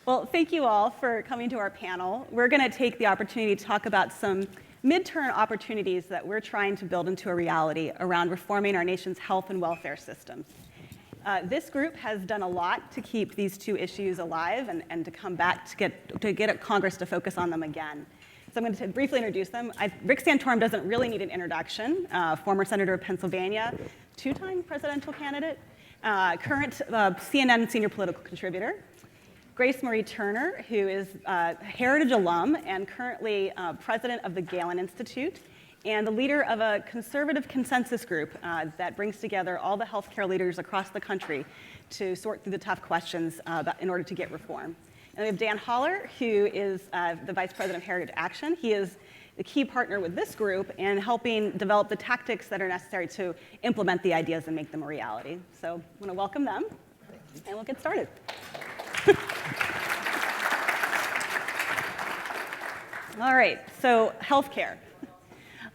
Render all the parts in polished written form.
Well, thank you all for coming to our panel. We're going to take the opportunity to talk about some midterm opportunities that we're trying to build into a reality around reforming our nation's health and welfare systems. This group has done a lot to keep these two issues alive and to come back to get Congress to focus on them again. So I'm going to briefly introduce them. Rick Santorum doesn't really need an introduction. Former Senator of Pennsylvania, two-time presidential candidate, current CNN senior political contributor. Grace Marie Turner, who is a Heritage alum and currently president of the Galen Institute, and the leader of a conservative consensus group that brings together all the healthcare leaders across the country to sort through the tough questions in order to get reform. And we have Dan Holler, who is the vice president of Heritage Action. He is the key partner with this group in helping develop the tactics that are necessary to implement the ideas and make them a reality. So I want to welcome them, and we'll get started. All right, so healthcare.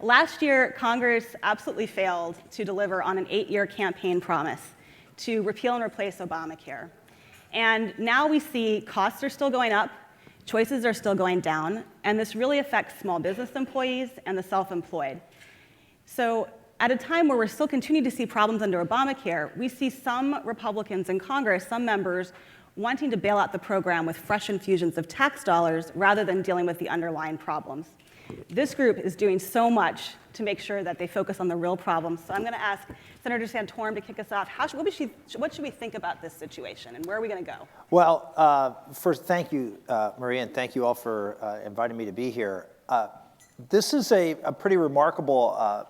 Last year, Congress absolutely failed to deliver on an 8-year campaign promise to repeal and replace Obamacare. And now we see costs are still going up, choices are still going down, and this really affects small business employees and the self-employed. So at a time where we're still continuing to see problems under Obamacare, we see some Republicans in Congress, some members, wanting to bail out the program with fresh infusions of tax dollars rather than dealing with the underlying problems. This group is doing so much to make sure that they focus on the real problems. So I'm going to ask Senator Santorum to kick us off. What should we think about this situation, and where are we going to go? Well, first, thank you, Maria, and thank you all for inviting me to be here. This is a pretty remarkable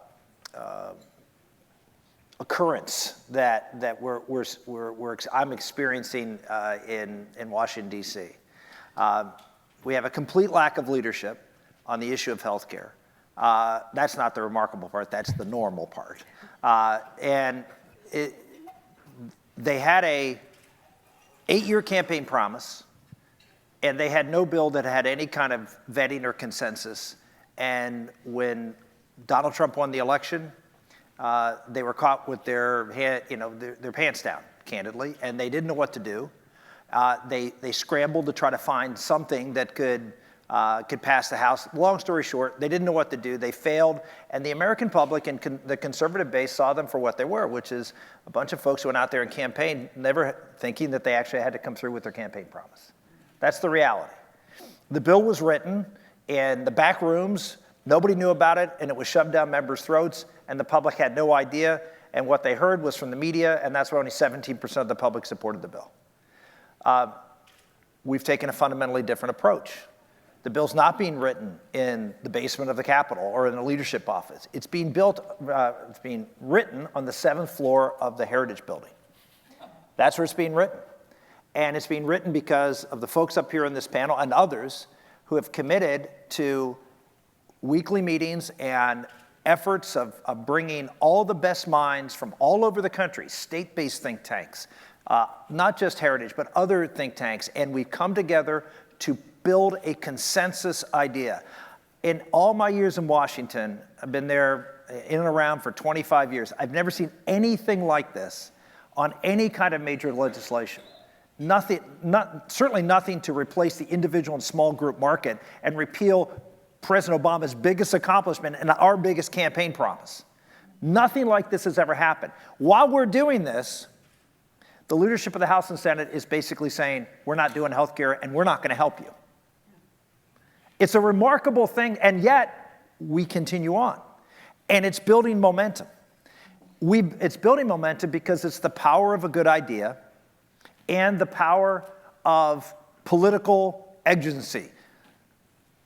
occurrence that I'm experiencing in Washington, D.C. We have a complete lack of leadership on the issue of health care. That's not the remarkable part, that's the normal part. They had a 8-year campaign promise, and they had no bill that had any kind of vetting or consensus. And when Donald Trump won the election, they were caught with their pants down, candidly, and they didn't know what to do. They scrambled to try to find something that could pass the House. Long story short, they didn't know what to do. They failed, and the American public and the conservative base saw them for what they were, which is a bunch of folks who went out there and campaigned, never thinking that they actually had to come through with their campaign promise. That's the reality. The bill was written in the back rooms. Nobody knew about it, and it was shoved down members' throats, and the public had no idea, and what they heard was from the media, and that's why only 17% of the public supported the bill. We've taken a fundamentally different approach. The bill's not being written in the basement of the Capitol or in a leadership office. It's being written on the 7th floor of the Heritage Building. That's where it's being written. And it's being written because of the folks up here in this panel and others who have committed to weekly meetings and efforts of bringing all the best minds from all over the country, state-based think tanks, not just Heritage, but other think tanks, and we've come together to build a consensus idea. In all my years in Washington, I've been there in and around for 25 years. I've never seen anything like this on any kind of major legislation. Certainly nothing to replace the individual and small group market and repeal President Obama's biggest accomplishment and our biggest campaign promise. Nothing like this has ever happened. While we're doing this, the leadership of the House and Senate is basically saying, we're not doing health care and we're not going to help you. It's a remarkable thing, and yet we continue on. And it's building momentum. It's building momentum because it's the power of a good idea and the power of political agency.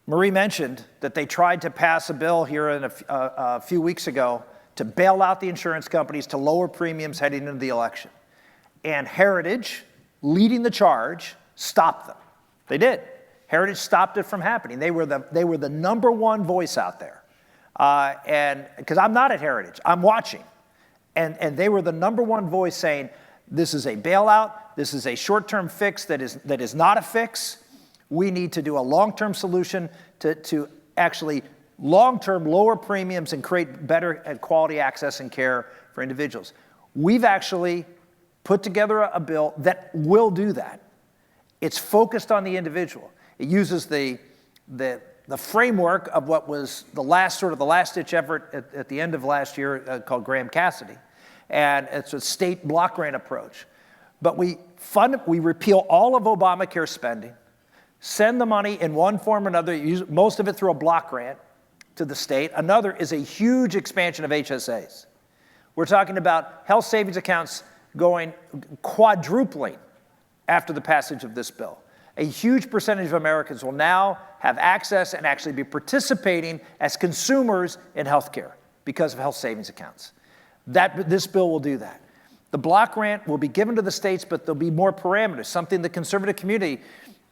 Marie mentioned that they tried to pass a bill here a few weeks ago to bail out the insurance companies, to lower premiums heading into the election. And Heritage, leading the charge, stopped them. They did. Heritage stopped it from happening. They were the number one voice out there. And because I'm not at Heritage, I'm watching. And they were the number one voice saying, this is a bailout, this is a short-term fix that is not a fix. We need to do a long-term solution to actually long-term lower premiums and create better and quality access and care for individuals. We've actually put together a bill that will do that. It's focused on the individual. It uses the framework of what was the last-ditch effort at the end of last year called Graham-Cassidy. And it's a state block grant approach. But we repeal all of Obamacare spending, send the money in one form or another, use most of it through a block grant to the state. Another is a huge expansion of HSAs. We're talking about health savings accounts going quadrupling after the passage of this bill. A huge percentage of Americans will now have access and actually be participating as consumers in health care because of health savings accounts. This bill will do that. The block grant will be given to the states, but there'll be more parameters, something the conservative community,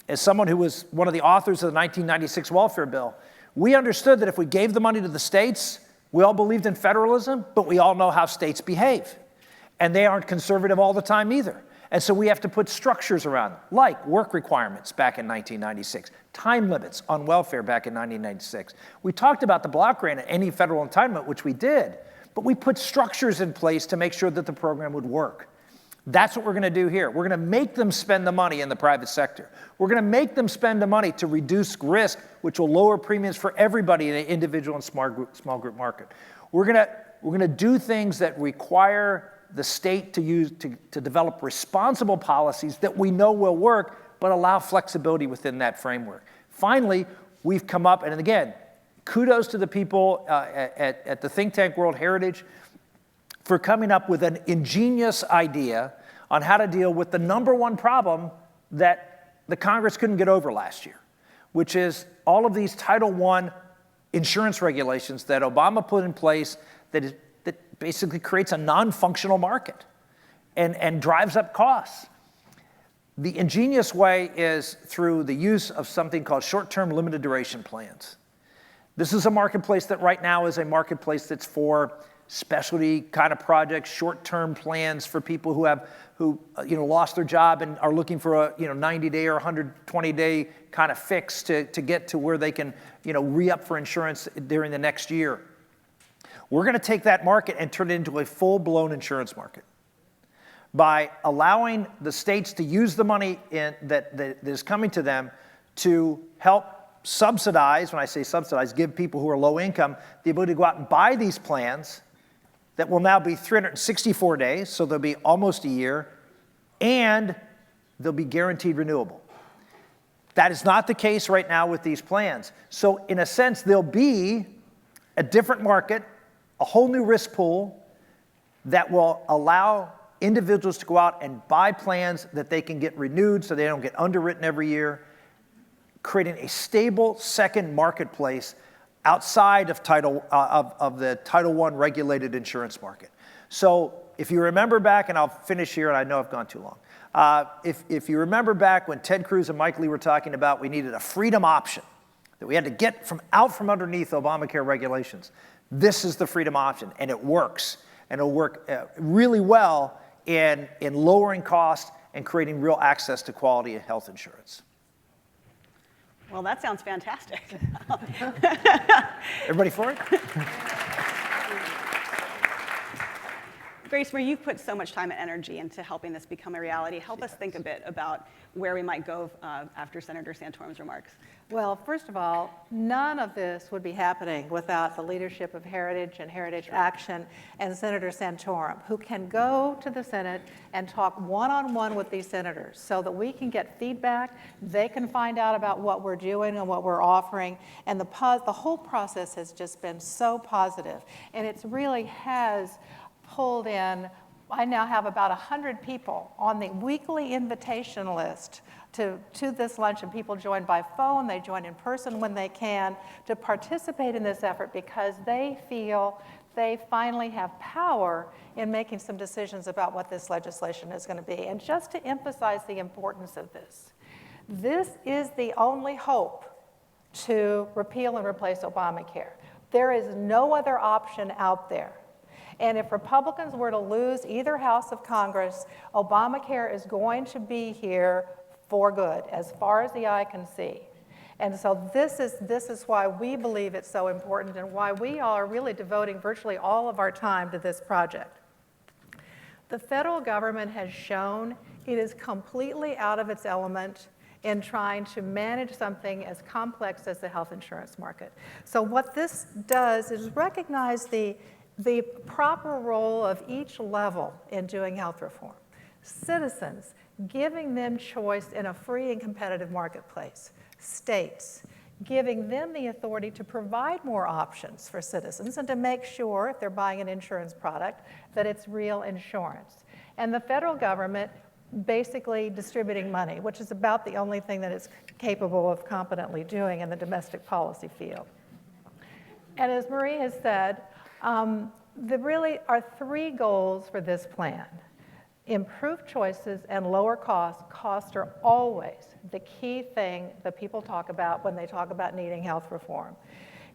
as someone who was one of the authors of the 1996 welfare bill, we understood that if we gave the money to the states, we all believed in federalism, but we all know how states behave. And they aren't conservative all the time either. And so we have to put structures around them, like work requirements back in 1996, time limits on welfare back in 1996. We talked about the block grant and any federal entitlement, which we did, but we put structures in place to make sure that the program would work. That's what we're going to do here. We're going to make them spend the money in the private sector. We're going to make them spend the money to reduce risk, which will lower premiums for everybody in the individual and small group market. We're going to do things that require the state to develop responsible policies that we know will work, but allow flexibility within that framework. Finally, we've come up, and again, kudos to the people at the think tank World Heritage for coming up with an ingenious idea on how to deal with the number one problem that the Congress couldn't get over last year, which is all of these Title I insurance regulations that Obama put in place that basically creates a non-functional market and drives up costs. The ingenious way is through the use of something called short-term limited duration plans. This is a marketplace that right now is a marketplace that's for specialty kind of projects, short-term plans for people who lost their job and are looking for a 90-day or 120-day kind of fix to get to where they can re-up for insurance during the next year. We're going to take that market and turn it into a full-blown insurance market by allowing the states to use the money that is coming to them to help subsidize, when I say subsidize, give people who are low income the ability to go out and buy these plans that will now be 364 days, so they'll be almost a year, and they'll be guaranteed renewable. That is not the case right now with these plans. So in a sense, there'll be a different market, a whole new risk pool that will allow individuals to go out and buy plans that they can get renewed so they don't get underwritten every year, creating a stable second marketplace outside of the Title I regulated insurance market. So if you remember back, and I'll finish here, and I know I've gone too long. If you remember back when Ted Cruz and Mike Lee were talking about we needed a freedom option, that we had to get out from underneath Obamacare regulations, this is the freedom option, and it works. And it'll work really well in lowering costs and creating real access to quality health insurance. Well, that sounds fantastic. Everybody for it? Grace, where you've put so much time and energy into helping this become a reality, help us think a bit about where we might go after Senator Santorum's remarks. Well, first of all, none of this would be happening without the leadership of Heritage and Heritage Action and Senator Santorum, who can go to the Senate and talk one-on-one with these senators so that we can get feedback, they can find out about what we're doing and what we're offering, and the whole process has just been so positive, and it really has pulled in. I now have about 100 people on the weekly invitation list to this lunch, and people join by phone, they join in person when they can, to participate in this effort because they feel they finally have power in making some decisions about what this legislation is going to be. And just to emphasize the importance of this is the only hope to repeal and replace Obamacare. There is no other option out there. And if Republicans were to lose either house of Congress, Obamacare is going to be here for good, as far as the eye can see. And so this is why we believe it's so important and why we are really devoting virtually all of our time to this project. The federal government has shown it is completely out of its element in trying to manage something as complex as the health insurance market. So what this does is recognize the proper role of each level in doing health reform. Citizens, giving them choice in a free and competitive marketplace. States, giving them the authority to provide more options for citizens and to make sure, if they're buying an insurance product, that it's real insurance. And the federal government basically distributing money, which is about the only thing that it's capable of competently doing in the domestic policy field. And as Marie has said, there really are three goals for this plan. Improve choices and lower costs. Costs are always the key thing that people talk about when they talk about needing health reform.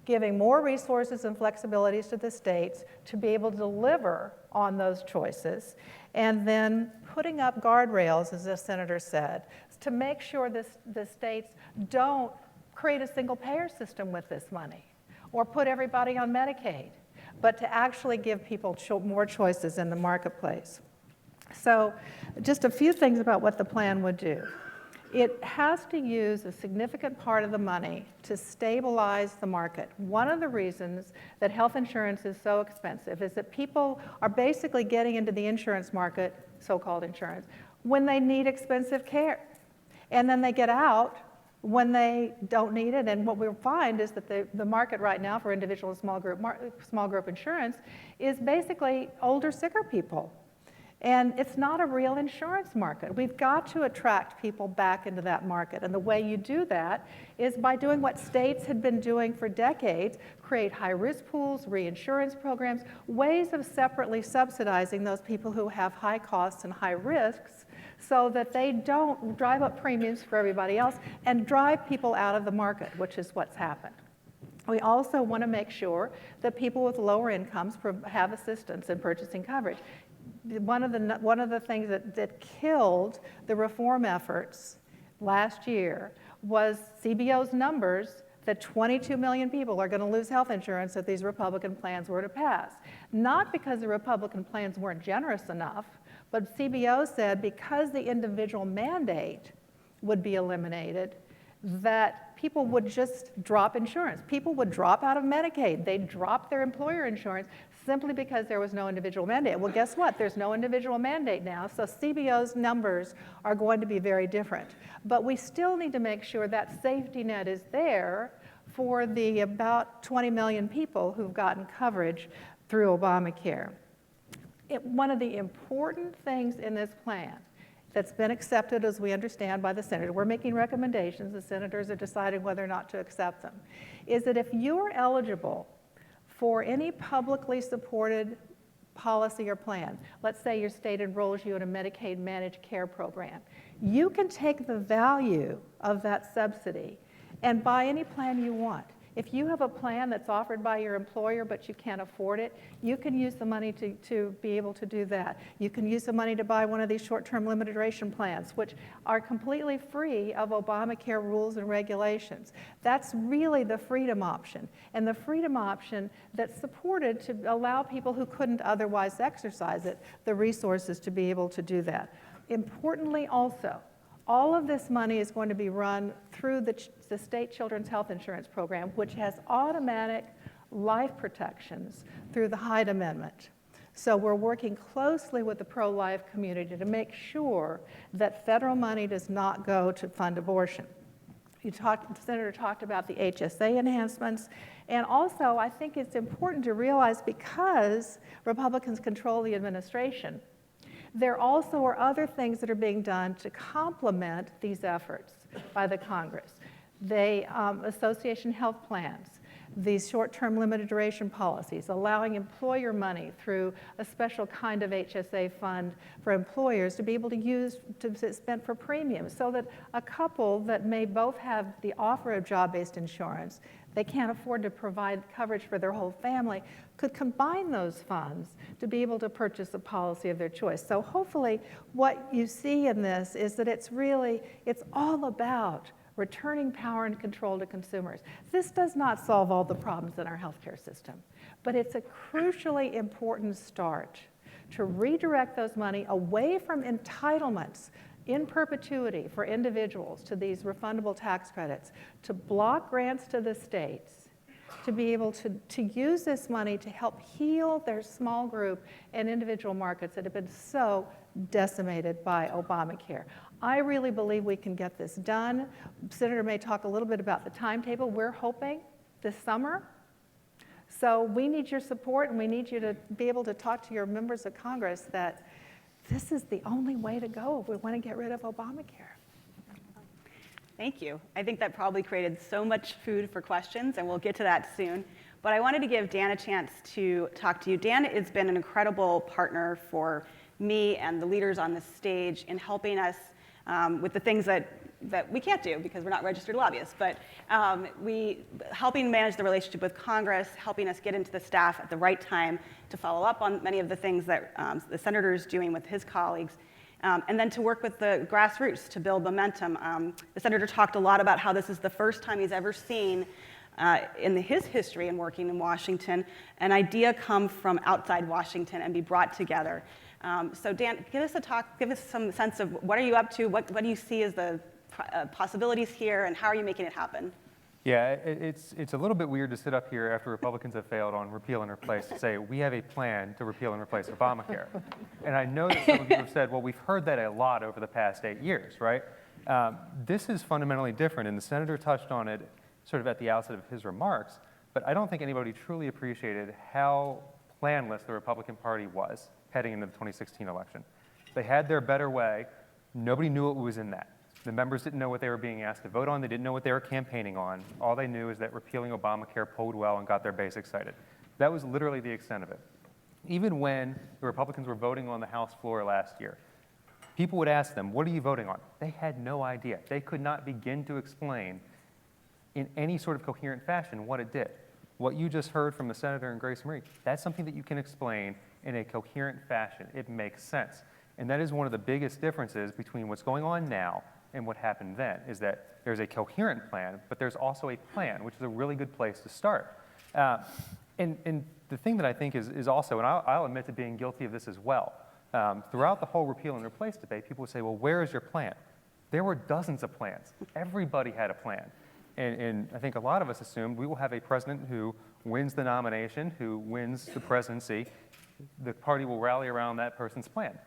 Giving more resources and flexibilities to the states to be able to deliver on those choices, and then putting up guardrails, as the senator said, to make sure the states don't create a single payer system with this money or put everybody on Medicaid, but to actually give people more choices in the marketplace. So just a few things about what the plan would do. It has to use a significant part of the money to stabilize the market. One of the reasons that health insurance is so expensive is that people are basically getting into the insurance market, so-called insurance, when they need expensive care. And then they get out when they don't need it. And what we'll find is that the market right now for individual and small group insurance is basically older, sicker people. And it's not a real insurance market. We've got to attract people back into that market. And the way you do that is by doing what states had been doing for decades, create high-risk pools, reinsurance programs, ways of separately subsidizing those people who have high costs and high risks so that they don't drive up premiums for everybody else and drive people out of the market, which is what's happened. We also want to make sure that people with lower incomes have assistance in purchasing coverage. One of the things that killed the reform efforts last year was CBO's numbers that 22 million people are going to lose health insurance if these Republican plans were to pass. Not because the Republican plans weren't generous enough, but CBO said because the individual mandate would be eliminated, that people would just drop insurance. People would drop out of Medicaid. They'd drop their employer insurance simply because there was no individual mandate. Well, guess what? There's no individual mandate now, so CBO's numbers are going to be very different. But we still need to make sure that safety net is there for the about 20 million people who've gotten coverage through Obamacare. One of the important things in this plan that's been accepted, as we understand, by the Senate, we're making recommendations, the senators are deciding whether or not to accept them, is that if you're eligible for any publicly supported policy or plan, let's say your state enrolls you in a Medicaid managed care program, you can take the value of that subsidy and buy any plan you want. If you have a plan that's offered by your employer but you can't afford it, you can use the money to be able to do that. You can use the money to buy one of these short-term limited duration plans, which are completely free of Obamacare rules and regulations. That's really the freedom option, and the freedom option that's supported to allow people who couldn't otherwise exercise it the resources to be able to do that. Importantly also, all of this money is going to be run through the state children's health insurance program, which has automatic life protections through the Hyde Amendment. So we're working closely with the pro-life community to make sure that federal money does not go to fund abortion. The senator talked about the Hsa enhancements, and also I think it's important to realize because Republicans control the administration, there also are other things that are being done to complement these efforts by the Congress. The association health plans, these short-term limited duration policies, allowing employer money through a special kind of HSA fund for employers to be able to use to spend for premiums, so that a couple that may both have the offer of job-based insurance, they can't afford to provide coverage for their whole family, could combine those funds to be able to purchase a policy of their choice. So hopefully what you see in this is that it's all about returning power and control to consumers. This does not solve all the problems in our healthcare system, but it's a crucially important start to redirect those money away from entitlements, in perpetuity for individuals to these refundable tax credits, to block grants to the states, to be able to use this money to help heal their small group and individual markets that have been so decimated by Obamacare. I really believe we can get this done. Senator may talk a little bit about the timetable. We're hoping this summer. So we need your support, and we need you to be able to talk to your members of Congress that this is the only way to go if we want to get rid of Obamacare. Thank you. I think that probably created so much food for questions, and we'll get to that soon. But I wanted to give Dan a chance to talk to you. Dan has been an incredible partner for me and the leaders on this stage in helping us with the things that we can't do because we're not registered lobbyists, but helping manage the relationship with Congress, helping us get into the staff at the right time to follow up on many of the things that the senator is doing with his colleagues, and then to work with the grassroots to build momentum. The senator talked a lot about how this is the first time he's ever seen in his history in working in Washington, an idea come from outside Washington and be brought together. So Dan, give us some sense of what are you up to, what do you see as the possibilities here, and how are you making it happen? Yeah, it's a little bit weird to sit up here after Republicans have failed on repeal and replace to say, we have a plan to repeal and replace Obamacare. And I know that some of you have said, well, we've heard that a lot over the past 8 years, right? This is fundamentally different, and the senator touched on it sort of at the outset of his remarks, but I don't think anybody truly appreciated how planless the Republican Party was heading into the 2016 election. They had their better way. Nobody knew what was in that. The members didn't know what they were being asked to vote on. They didn't know what they were campaigning on. All they knew is that repealing Obamacare polled well and got their base excited. That was literally the extent of it. Even when the Republicans were voting on the House floor last year, people would ask them, what are you voting on? They had no idea. They could not begin to explain in any sort of coherent fashion what it did. What you just heard from the senator and Grace Marie, that's something that you can explain in a coherent fashion. It makes sense. And that is one of the biggest differences between what's going on now and what happened then, is that there's a coherent plan, but there's also a plan, which is a really good place to start. And the thing that I think is also, and I'll admit to being guilty of this as well, throughout the whole repeal and replace debate, people would say, well, where is your plan? There were dozens of plans. Everybody had a plan. And I think a lot of us assumed we will have a president who wins the nomination, who wins the presidency. The party will rally around that person's plan.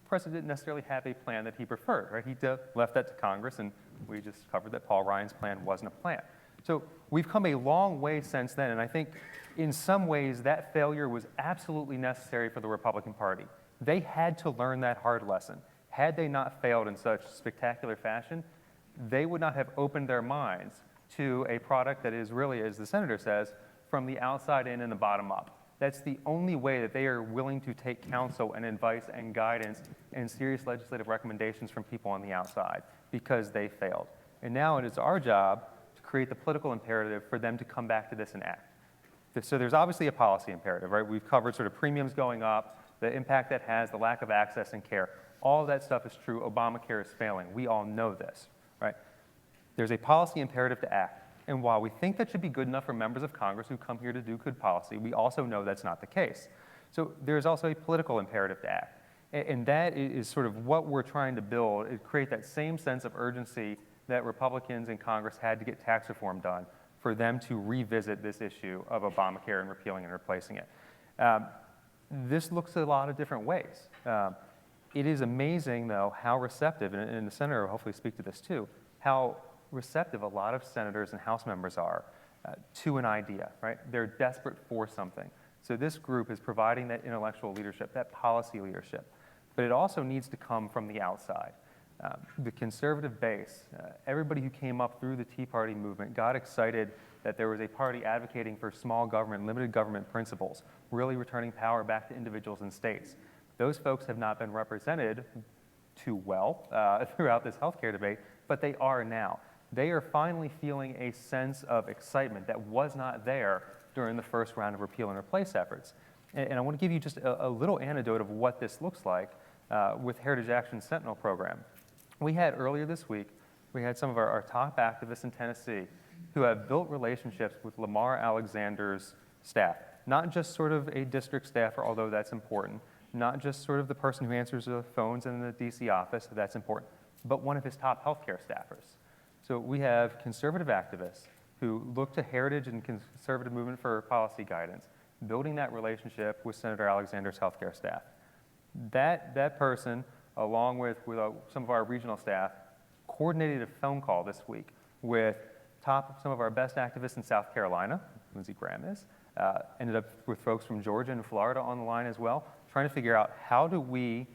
The president didn't necessarily have a plan that he preferred, right? He left that to Congress, and we just covered that Paul Ryan's plan wasn't a plan. So we've come a long way since then, and I think in some ways that failure was absolutely necessary for the Republican Party. They had to learn that hard lesson. Had they not failed in such spectacular fashion, they would not have opened their minds to a product that is really, as the senator says, from the outside in and the bottom up. That's the only way that they are willing to take counsel and advice and guidance and serious legislative recommendations from people on the outside, because they failed. And now it is our job to create the political imperative for them to come back to this and act. So there's obviously a policy imperative, right? We've covered sort of premiums going up, the impact that has, the lack of access and care. All of that stuff is true. Obamacare is failing. We all know this, right? There's a policy imperative to act. And while we think that should be good enough for members of Congress who come here to do good policy, we also know that's not the case. So there's also a political imperative to act. And that is sort of what we're trying to build, is create that same sense of urgency that Republicans in Congress had to get tax reform done, for them to revisit this issue of Obamacare and repealing and replacing it. This looks a lot of different ways. It is amazing, though, how receptive, and the senator will hopefully speak to this too, how receptive a lot of senators and House members are to an idea, right? They're desperate for something. So this group is providing that intellectual leadership, that policy leadership, but it also needs to come from the outside. The conservative base, everybody who came up through the Tea Party movement got excited that there was a party advocating for small government, limited government principles, really returning power back to individuals and states. Those folks have not been represented too well throughout this healthcare debate, but they are now. They are finally feeling a sense of excitement that was not there during the first round of repeal and replace efforts. And I want to give you just a little anecdote of what this looks like with Heritage Action's Sentinel program. We had earlier this week, we had some of our top activists in Tennessee who have built relationships with Lamar Alexander's staff, not just sort of a district staffer, although that's important, not just sort of the person who answers the phones in the DC office, that's important, but one of his top healthcare staffers. So we have conservative activists who look to heritage and conservative movement for policy guidance, building that relationship with Senator Alexander's healthcare staff. That person, along with some of our regional staff, coordinated a phone call this week with some of our best activists in South Carolina, Lindsey Graham is, ended up with folks from Georgia and Florida on the line as well, trying to figure out how do we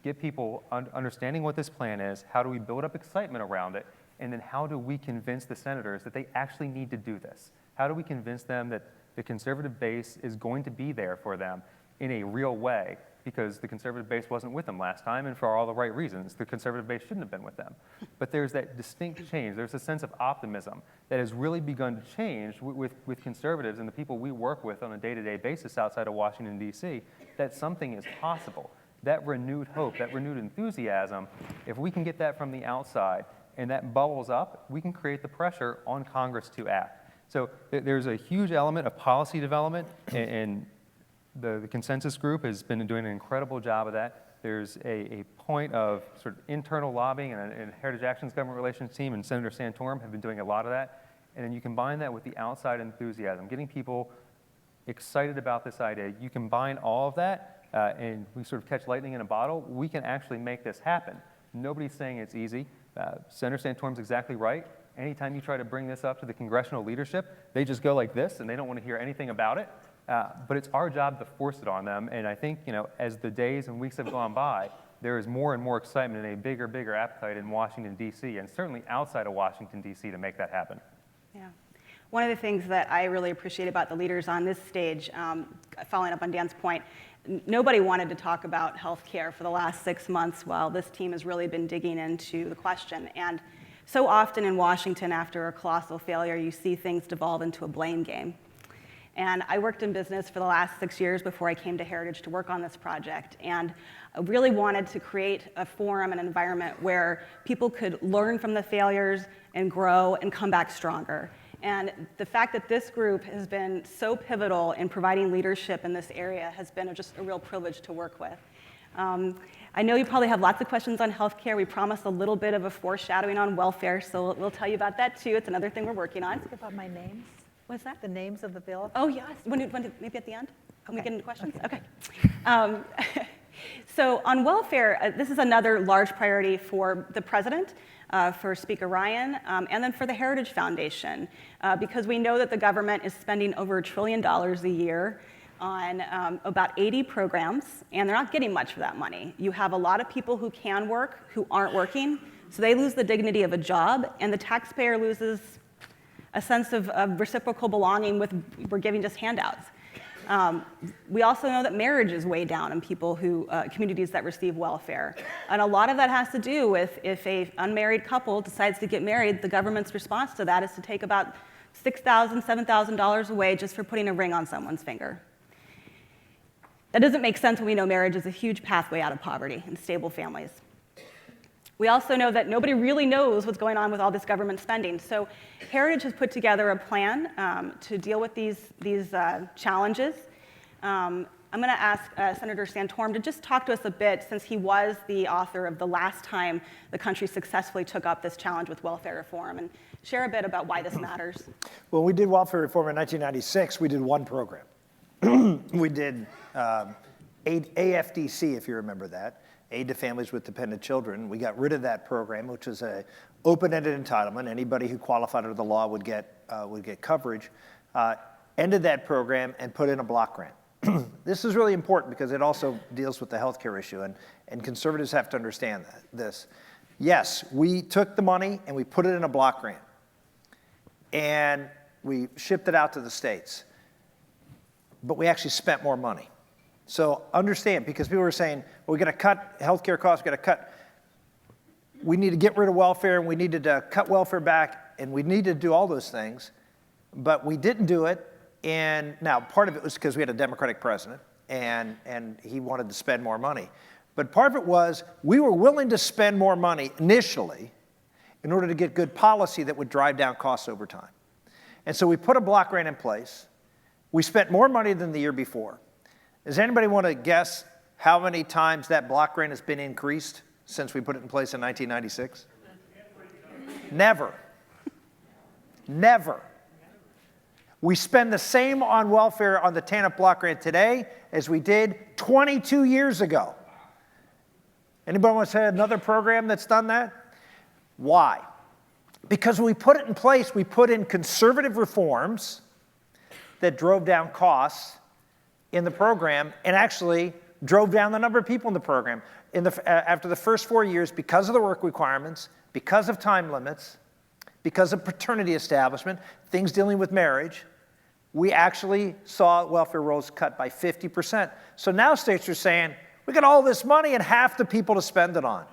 get people understanding what this plan is, how do we build up excitement around it, and then how do we convince the senators that they actually need to do this? How do we convince them that the conservative base is going to be there for them in a real way? Because the conservative base wasn't with them last time, and for all the right reasons. The conservative base shouldn't have been with them. But there's that distinct change. There's a sense of optimism that has really begun to change with conservatives and the people we work with on a day-to-day basis outside of Washington, D.C., that something is possible. That renewed hope, that renewed enthusiasm, if we can get that from the outside and that bubbles up, we can create the pressure on Congress to act. So there's a huge element of policy development, and the consensus group has been doing an incredible job of that. There's a point of sort of internal lobbying, and Heritage Action's government relations team and Senator Santorum have been doing a lot of that. And then you combine that with the outside enthusiasm, getting people excited about this idea. You combine all of that, and we sort of catch lightning in a bottle. We can actually make this happen. Nobody's saying it's easy. Senator Santorum's exactly right. Anytime you try to bring this up to the congressional leadership, they just go like this, and they don't want to hear anything about it. But it's our job to force it on them. And I think, as the days and weeks have gone by, there is more and more excitement and a bigger appetite in Washington, D.C., and certainly outside of Washington, D.C. to make that happen. Yeah. One of the things that I really appreciate about the leaders on this stage, following up on Dan's point, nobody wanted to talk about health care for the last 6 months while this team has really been digging into the question. And so often in Washington, after a colossal failure, you see things devolve into a blame game. And I worked in business for the last 6 years before I came to Heritage to work on this project. And I really wanted to create a forum and an environment where people could learn from the failures and grow and come back stronger. And the fact that this group has been so pivotal in providing leadership in this area has been just a real privilege to work with. I know you probably have lots of questions on healthcare. We promised a little bit of a foreshadowing on welfare, so we'll tell you about that too. It's another thing we're working on. Ask about my names? What's that? The names of the bill? Oh, yes. Maybe at the end? When we Okay. get into questions? Okay. So on welfare, this is another large priority for the president, for Speaker Ryan, and then for the Heritage Foundation, because we know that the government is spending over $1 trillion a year on about 80 programs, and they're not getting much for that money. You have a lot of people who can work who aren't working, so they lose the dignity of a job, and the taxpayer loses a sense of reciprocal belonging with we're giving just handouts. We also know that marriage is way down in people communities that receive welfare. And a lot of that has to do with if an unmarried couple decides to get married, the government's response to that is to take about $6,000, $7,000 away just for putting a ring on someone's finger. That doesn't make sense when we know marriage is a huge pathway out of poverty and stable families. We also know that nobody really knows what's going on with all this government spending. So Heritage has put together a plan to deal with these challenges. I'm going to ask Senator Santorum to just talk to us a bit, since he was the author of the last time the country successfully took up this challenge with welfare reform, and share a bit about why this matters. Well, we did welfare reform in 1996. We did one program. We did AFDC, if you remember that. Aid to Families with Dependent Children. We got rid of that program, which was an open-ended entitlement. Anybody who qualified under the law would get coverage. Ended that program and put in a block grant. This is really important because it also deals with the healthcare issue, and conservatives have to understand this. Yes, we took the money and we put it in a block grant, and we shipped it out to the states, but we actually spent more money. So understand, because people were saying, well, we're going to cut healthcare costs, we need to get rid of welfare, and we needed to cut welfare back, and we need to do all those things, but we didn't do it. And now part of it was because we had a Democratic president, and he wanted to spend more money. But part of it was we were willing to spend more money initially in order to get good policy that would drive down costs over time. And so we put a block grant in place. We spent more money than the year before. Does anybody want to guess how many times that block grant has been increased since we put it in place in 1996? Never. Never. We spend the same on welfare on the TANF block grant today as we did 22 years ago. Anybody want to say another program that's done that? Why? Because when we put it in place, we put in conservative reforms that drove down costs in the program and actually drove down the number of people in the program. After the first 4 years, because of the work requirements, because of time limits, because of paternity establishment, things dealing with marriage, we actually saw welfare rolls cut by 50%. So now states are saying, we got all this money and half the people to spend it on.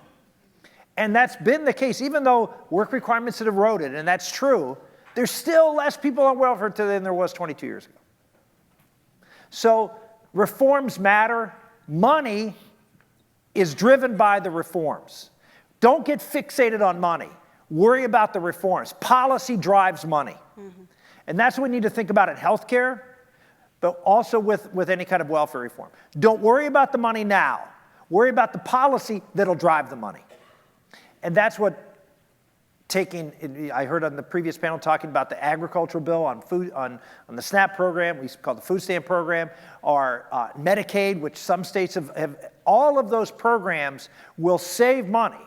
And that's been the case. Even though work requirements have eroded, and that's true, there's still less people on welfare today than there was 22 years ago. So reforms matter. Money is driven by the reforms. Don't get fixated on money. Worry about the reforms. Policy drives money. Mm-hmm. And that's what we need to think about in healthcare, but also with any kind of welfare reform. Don't worry about the money now. Worry about the policy that'll drive the money. And that's what I heard on the previous panel talking about the agricultural bill on food, on the SNAP program, we call the food stamp program, or Medicaid, which some states have. All of those programs will save money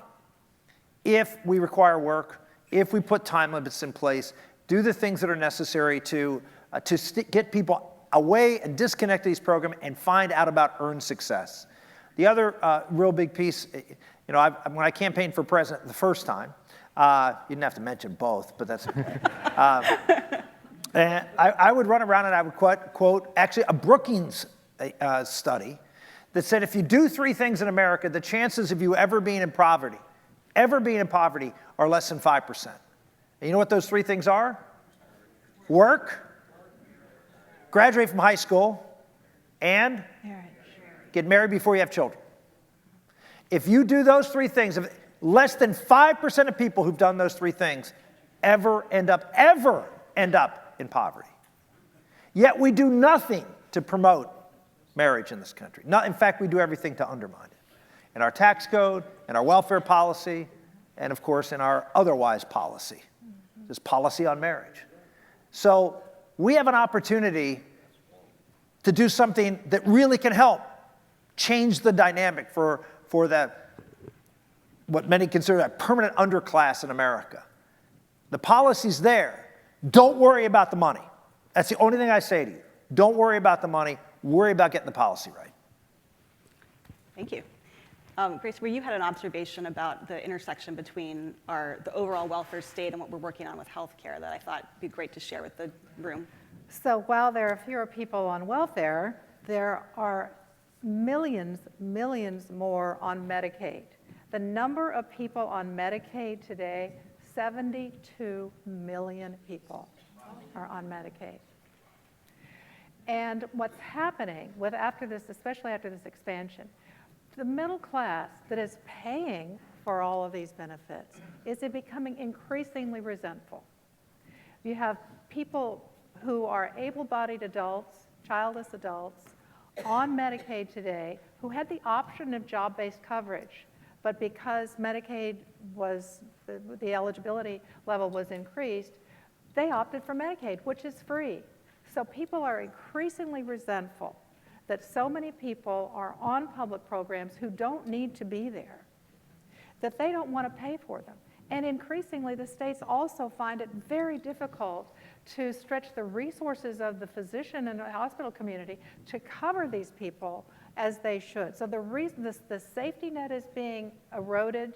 if we require work, if we put time limits in place, do the things that are necessary to get people away and disconnect these programs and find out about earned success. The other real big piece, when I campaigned for president the first time, you didn't have to mention both, but that's okay. And I would run around and I would quote actually a Brookings study that said if you do three things in America, the chances of you ever being in poverty are less than 5%. And you know what those three things are? Work, graduate from high school, and get married before you have children. If you do those three things, less than 5% of people who've done those three things ever end up in poverty. Yet we do nothing to promote marriage in this country. In fact, we do everything to undermine it. In our tax code, in our welfare policy, and of course in our otherwise policy. This policy on marriage. So we have an opportunity to do something that really can help change the dynamic for that, what many consider a permanent underclass in America. The policy's there. Don't worry about the money. That's the only thing I say to you. Don't worry about the money. Worry about getting the policy right. Thank you. Grace, where you had an observation about the intersection between the overall welfare state and what we're working on with healthcare that I thought would be great to share with the room. So while there are fewer people on welfare, there are millions more on Medicaid. The number of people on Medicaid today, 72 million people are on Medicaid. And what's happening especially after this expansion, the middle class that is paying for all of these benefits is becoming increasingly resentful. You have people who are able-bodied adults, childless adults, on Medicaid today who had the option of job-based coverage, but because Medicaid was, the eligibility level was increased, they opted for Medicaid, which is free. So people are increasingly resentful that so many people are on public programs who don't need to be there, that they don't want to pay for them. And increasingly, the states also find it very difficult to stretch the resources of the physician and the hospital community to cover these people as they should. So the safety net is being eroded,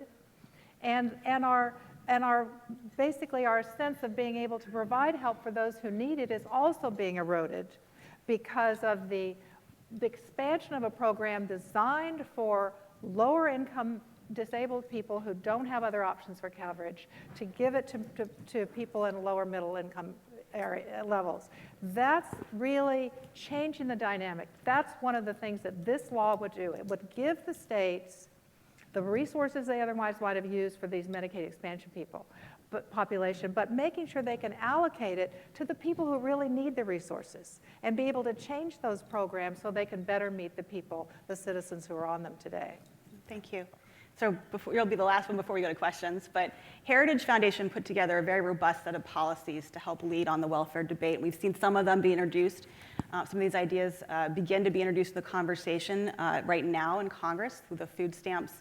and basically our sense of being able to provide help for those who need it is also being eroded because of the expansion of a program designed for lower income disabled people who don't have other options for coverage, to give it to people in lower middle income area levels. That's really changing the dynamic. That's one of the things that this law would do. It would give the states the resources they otherwise might have used for these Medicaid expansion people, population, but making sure they can allocate it to the people who really need the resources and be able to change those programs so they can better meet the people, the citizens who are on them today. Thank you. So you'll be the last one before we go to questions, but Heritage Foundation put together a very robust set of policies to help lead on the welfare debate. We've seen some of them be introduced. Some of these ideas begin to be introduced in the conversation right now in Congress through the food stamps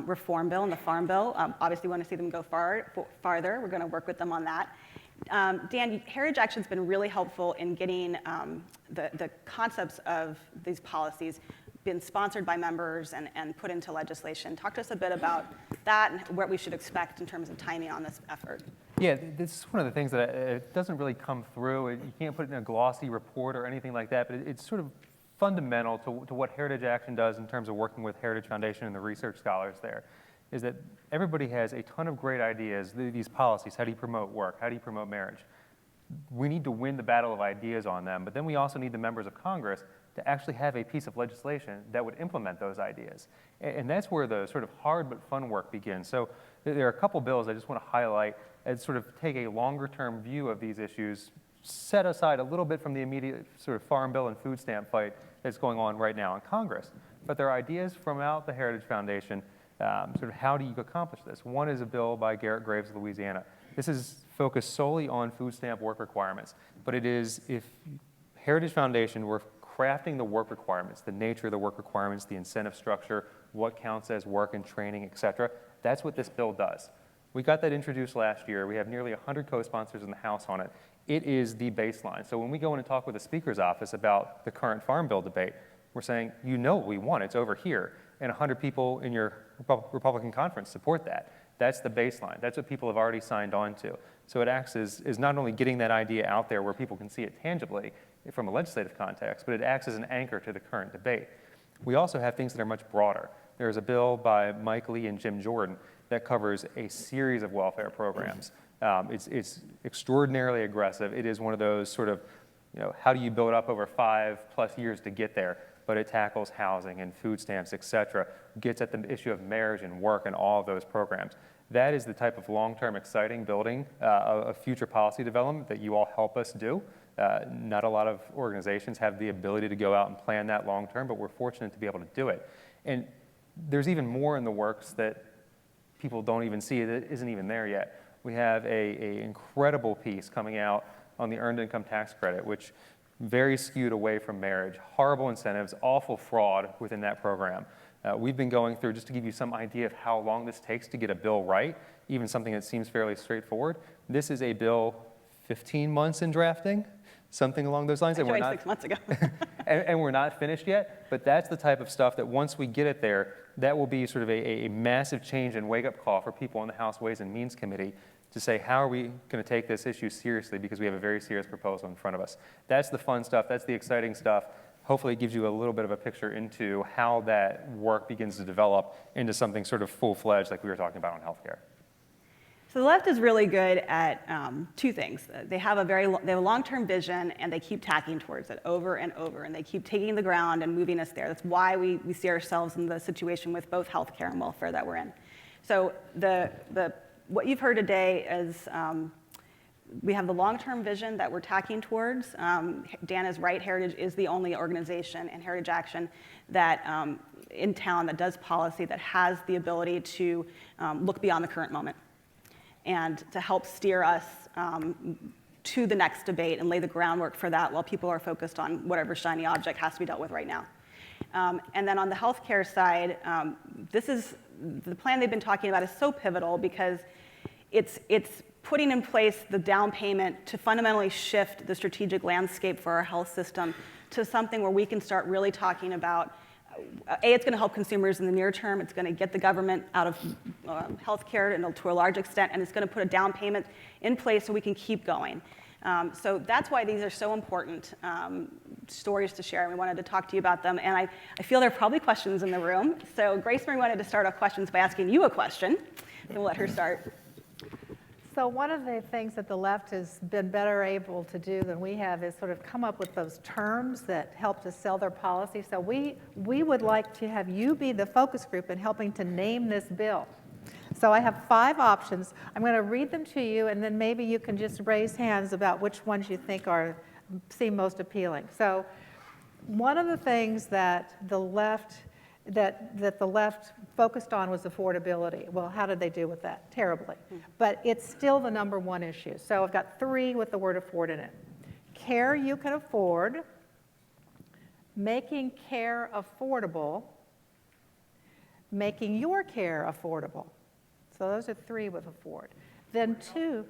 reform bill and the farm bill. Obviously, we want to see them go farther. We're going to work with them on that. Dan, Heritage Action's been really helpful in getting the concepts of these policies been sponsored by members and put into legislation. Talk to us a bit about that and what we should expect in terms of timing on this effort. Yeah, this is one of the things that it doesn't really come through. You can't put it in a glossy report or anything like that, but it's sort of fundamental to what Heritage Action does in terms of working with Heritage Foundation and the research scholars there, is that everybody has a ton of great ideas, these policies. How do you promote work? How do you promote marriage? We need to win the battle of ideas on them, but then we also need the members of Congress to actually have a piece of legislation that would implement those ideas. And that's where the sort of hard but fun work begins. So there are a couple bills I just want to highlight and sort of take a longer term view of these issues, set aside a little bit from the immediate sort of farm bill and food stamp fight that's going on right now in Congress. But there are ideas from out the Heritage Foundation, sort of how do you accomplish this? One is a bill by Garrett Graves of Louisiana. This is focused solely on food stamp work requirements, but it is, if Heritage Foundation were crafting the work requirements, the nature of the work requirements, the incentive structure, what counts as work and training, et cetera, that's what this bill does. We got that introduced last year. We have nearly 100 co-sponsors in the House on it. It is the baseline. So when we go in and talk with the Speaker's office about the current Farm Bill debate, we're saying, you know what we want, it's over here. And 100 people in your Republican conference support that. That's the baseline. That's what people have already signed on to. So it acts as not only getting that idea out there where people can see it tangibly from a legislative context, but it acts as an anchor to the current debate. We also have things that are much broader. There's a bill by Mike Lee and Jim Jordan that covers a series of welfare programs. It's extraordinarily aggressive. It is one of those sort of, how do you build up over 5+ years to get there? But it tackles housing and food stamps, et cetera, gets at the issue of marriage and work and all of those programs. That is the type of long-term exciting building of future policy development that you all help us do. Not a lot of organizations have the ability to go out and plan that long-term, but we're fortunate to be able to do it. And there's even more in the works that people don't even see that isn't even there yet. We have a incredible piece coming out on the earned income tax credit, which very skewed away from marriage, horrible incentives, awful fraud within that program. We've been going through, just to give you some idea of how long this takes to get a bill right, even something that seems fairly straightforward. This is a bill 15 months in drafting, something along those lines. I joined 6 months ago. and we're not finished yet, but that's the type of stuff that once we get it there, that will be sort of a massive change and wake-up call for people in the House Ways and Means Committee to say, how are we going to take this issue seriously, because we have a very serious proposal in front of us. That's the fun stuff. That's the exciting stuff. Hopefully it gives you a little bit of a picture into how that work begins to develop into something sort of full-fledged like we were talking about on healthcare. So the left is really good at two things. They have a long-term vision, and they keep tacking towards it over and over, and they keep taking the ground and moving us there. That's why we see ourselves in the situation with both healthcare and welfare that we're in. So what you've heard today is we have the long-term vision that we're tacking towards. Dan is right. Heritage is the only organization in Heritage Action that in town that does policy that has the ability to look beyond the current moment and to help steer us to the next debate and lay the groundwork for that while people are focused on whatever shiny object has to be dealt with right now. And then on the healthcare side, this is the plan they've been talking about is so pivotal because it's putting in place the down payment to fundamentally shift the strategic landscape for our health system to something where we can start really talking about, it's going to help consumers in the near term, it's going to get the government out of healthcare to a large extent, and it's going to put a down payment in place so we can keep going. So that's why these are so important stories to share, and we wanted to talk to you about them. And I feel there are probably questions in the room. So Grace Marie wanted to start off questions by asking you a question, and we'll let her start. So one of the things that the left has been better able to do than we have is sort of come up with those terms that help to sell their policy. So we would like to have you be the focus group in helping to name this bill. So I have 5 options. I'm going to read them to you, and then maybe you can just raise hands about which ones you think seem most appealing. So one of the things that the left focused on was affordability. Well, how did they do with that? Terribly. But it's still the number 1 issue. So I've got 3 with the word afford in it. Care you can afford, making care affordable, making your care affordable. So those are 3 with afford. Then 2. Put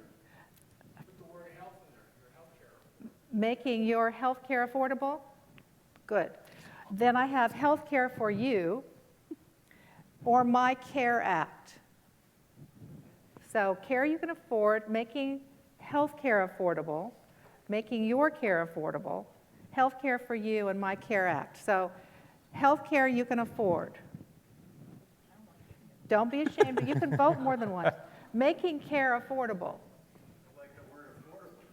the word health in there, your health care. Making your health care affordable? Good. Then I have health care for you, or My Care Act. So care you can afford, making health care affordable, making your care affordable, health care for you, and My Care Act. So health care you can afford. Don't be ashamed, you can vote more than once. Making care affordable. I like the word affordable.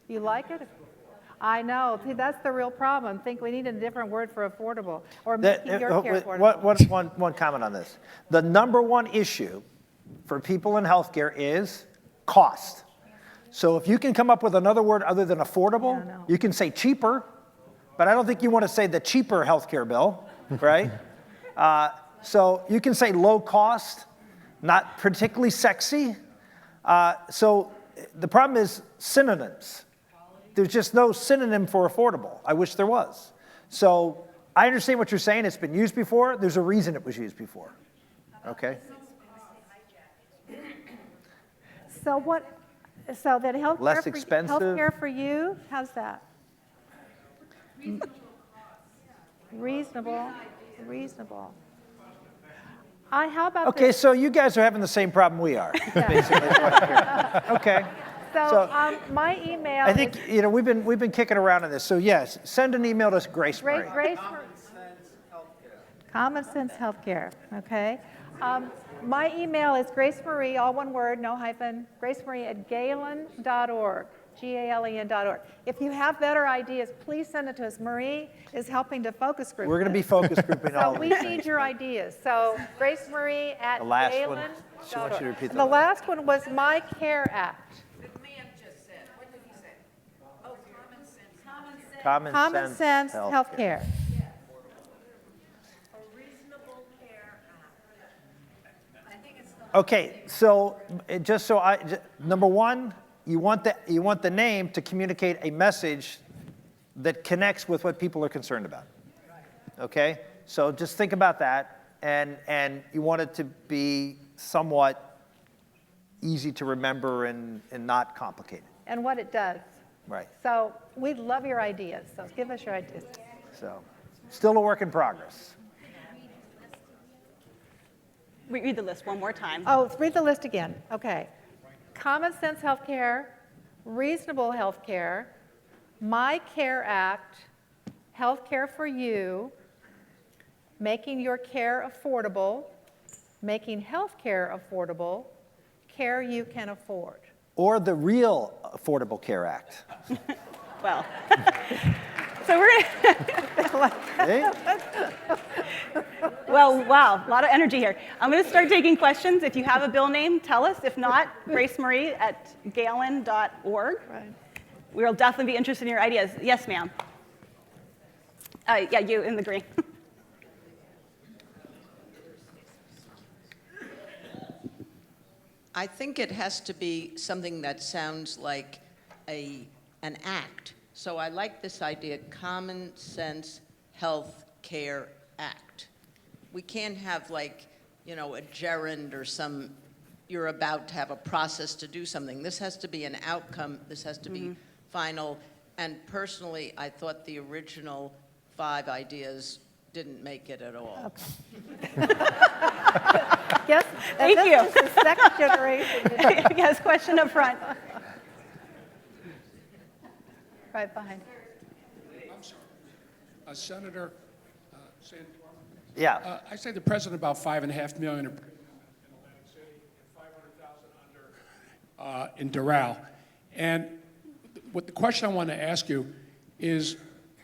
You like it? I know. See, that's the real problem. I think we need a different word for affordable, or making your care affordable. One comment on this. The number 1 issue for people in healthcare is cost. So if you can come up with another word other than affordable, Yeah, no. you can say cheaper, but I don't think you want to say the cheaper healthcare bill, right? So you can say low cost, not particularly sexy. So the problem is synonyms. There's just no synonym for affordable. I wish there was. So I understand what you're saying. It's been used before. There's a reason it was used before. Okay? So what? So then health Less care expensive. Health care for you. How's that? Reasonable. Reasonable. How about Okay, this? so you guys are having the same problem we are, basically. is what I'm hearing. Okay. So my email. I think we've been kicking around on this. So yes, send an email to Grace Marie. Common Sense Healthcare. Okay. My email is Grace Marie, all one word, no hyphen. GraceMarie@galen.org. GALEN.org. If you have better ideas, please send it to us. Marie is helping to focus group. We're going to be focus grouping all So of we these need things. your ideas. So Grace Marie at The last one, Galen. she wants you to repeat The last one was My Care Act. Common Sense Healthcare. Okay, so number 1, you want the name to communicate a message that connects with what people are concerned about. Okay, so just think about that, and you want it to be somewhat easy to remember and not complicated. And what it does. Right. So we love your ideas. So give us your ideas. So, still a work in progress. Read the list one more time. Oh, read the list again. Okay. Common Sense Healthcare, Reasonable Healthcare, My Care Act, Healthcare for You, Making Your Care Affordable, Making Healthcare Affordable, Care You Can Afford. Or the real Affordable Care Act. Well, so we're Eh? well, wow, a lot of energy here. I'm going to start taking questions. If you have a bill name, tell us. If not, GraceMarie@galen.org. Right. We'll definitely be interested in your ideas. Yes, ma'am. Yeah, you in the green. I think it has to be something that sounds like an act. So I like this idea, Common Sense Health Care Act. We can't have a gerund or you're about to have a process to do something. This has to be an outcome. This has to be final. And personally, I thought the original 5 ideas didn't make it at all. Okay. Yes, Thank you. This is the second generation. Yes, question up front. Right behind. I'm sorry. Senator Santorum. Yeah. I say the president about $5.5 million in Atlantic City and $500,000 in Doral. And what the question I want to ask you is,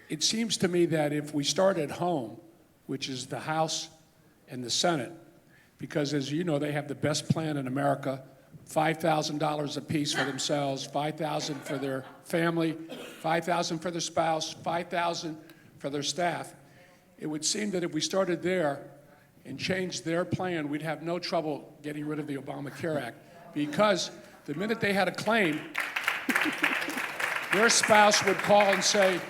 it seems to me that if we start at home, which is the House and the Senate, because as you know, they have the best plan in America, $5,000 apiece for themselves, $5,000 for their family, $5,000 for their spouse, $5,000 for their staff. It would seem that if we started there and changed their plan, we'd have no trouble getting rid of the Obamacare Act, because the minute they had a claim, their spouse would call and say,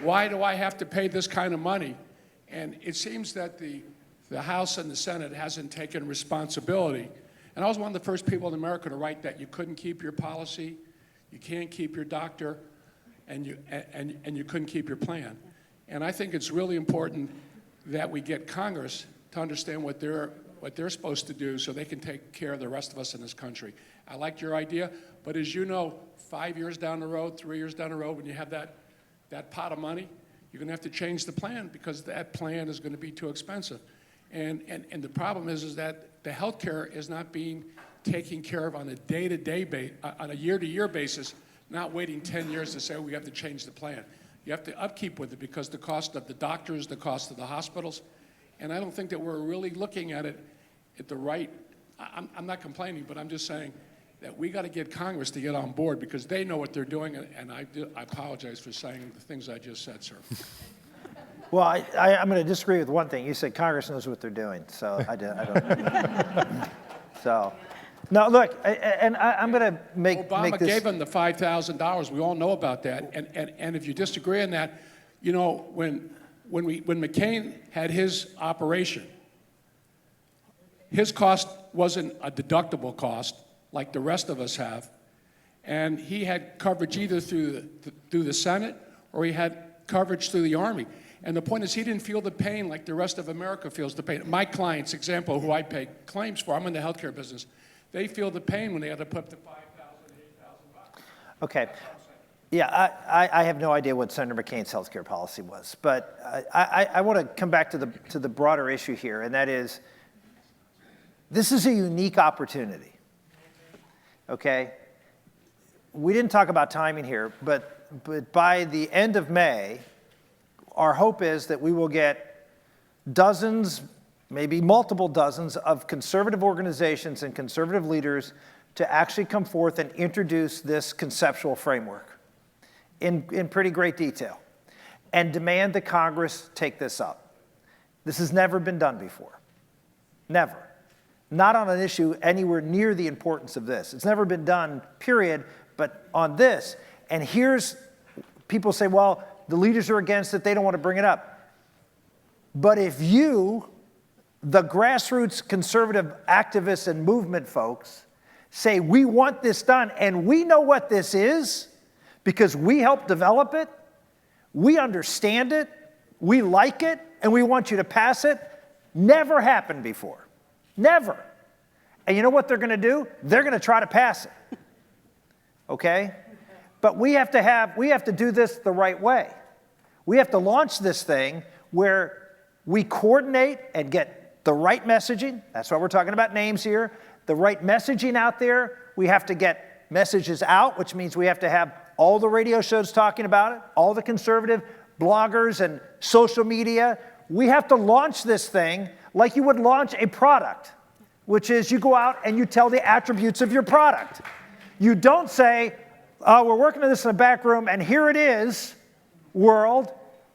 why do I have to pay this kind of money? And it seems that the House and the Senate hasn't taken responsibility. And I was one of the first people in America to write that you couldn't keep your policy, you can't keep your doctor, and you couldn't keep your plan. And I think it's really important that we get Congress to understand what they're supposed to do so they can take care of the rest of us in this country. I liked your idea, but as you know, 5 years down the road, 3 years down the road, when you have that pot of money, you're going to have to change the plan because that plan is going to be too expensive. And the problem is that the health care is not being taken care of on a day-to-day on a year-to-year basis, not waiting 10 years to say we have to change the plan. You have to upkeep with it because the cost of the doctors, the cost of the hospitals, and I don't think that we're really looking at it at the right. I'm not complaining, but I'm just saying that we got to get Congress to get on board because they know what they're doing, and I apologize for saying the things I just said, sir. Well, I'm going to disagree with one thing. You said Congress knows what they're doing, so I don't. So, no, look, and I'm going to make Obama this. gave them the $5,000. We all know about that. And if you disagree on that, you know, when McCain had his operation, his cost wasn't a deductible cost like the rest of us have, and he had coverage either through the Senate or he had coverage through the Army. And the point is, he didn't feel the pain like the rest of America feels the pain. My clients, example, who I pay claims for, I'm in the healthcare business, they feel the pain when they had to put up the $5,000, $8,000. Okay. Yeah, I have no idea what Senator McCain's healthcare policy was, but I want to come back to the broader issue here, and that is, this is a unique opportunity. Okay? We didn't talk about timing here, but by the end of May, our hope is that we will get dozens, maybe multiple dozens of conservative organizations and conservative leaders to actually come forth and introduce this conceptual framework in pretty great detail and demand that Congress take this up. This has never been done before. Never. Not on an issue anywhere near the importance of this. It's never been done, period, but on this. And here's, people say, well, the leaders are against it, they don't want to bring it up. But if you, the grassroots conservative activists and movement folks, say we want this done and we know what this is because we helped develop it, we understand it, we like it, and we want you to pass it, never happened before. Never. And you know what they're going to do? They're going to try to pass it. Okay? But we have to do this the right way. We have to launch this thing where we coordinate and get the right messaging. That's why we're talking about names here. The right messaging out there. We have to get messages out, which means we have to have all the radio shows talking about it, all the conservative bloggers and social media. We have to launch this thing like you would launch a product, which is you go out and you tell the attributes of your product. You don't say, oh, we're working on this in the back room, and here it is, world,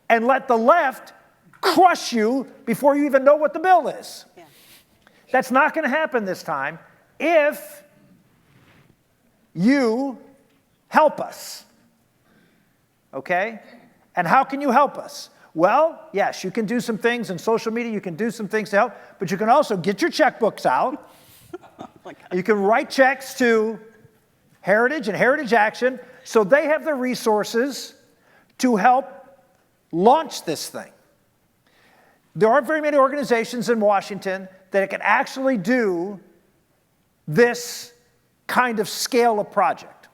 and let the left crush you before you even know what the bill is. Yeah. That's not going to happen this time if you help us. Okay? And how can you help us? Well, yes, you can do some things in social media, you can do some things to help, but you can also get your checkbooks out. You can write checks to Heritage and Heritage Action so they have the resources to help launch this thing. There aren't very many organizations in Washington that can actually do this kind of scale of project.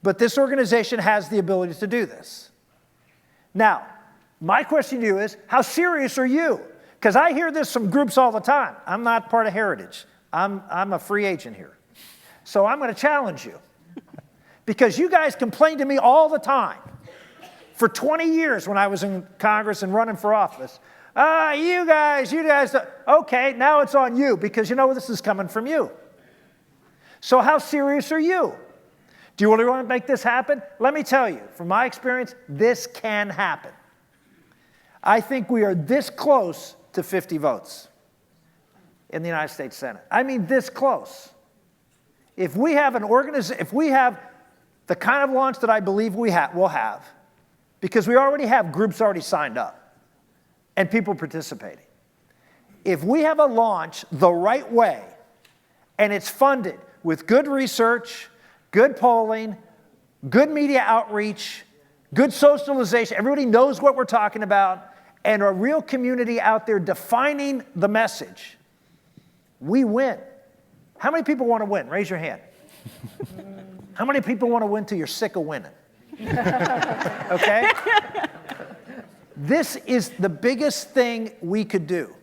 But this organization has the ability to do this. Now, my question to you is, how serious are you? Because I hear this from groups all the time. I'm not part of Heritage. I'm a free agent here. So I'm going to challenge you. Because you guys complain to me all the time. For 20 years when I was in Congress and running for office, You guys, okay, now it's on you because you know this is coming from you. So how serious are you? Do you really want to make this happen? Let me tell you, from my experience, this can happen. I think we are this close to 50 votes in the United States Senate. I mean, this close. If we have if we have the kind of launch that I believe we'll have, because we already have groups already signed up and people participating. If we have a launch the right way and it's funded with good research, good polling, good media outreach, good socialization, everybody knows what we're talking about, and a real community out there defining the message, we win. How many people want to win? Raise your hand. How many people want to win till you're sick of winning? Okay? This is the biggest thing we could do.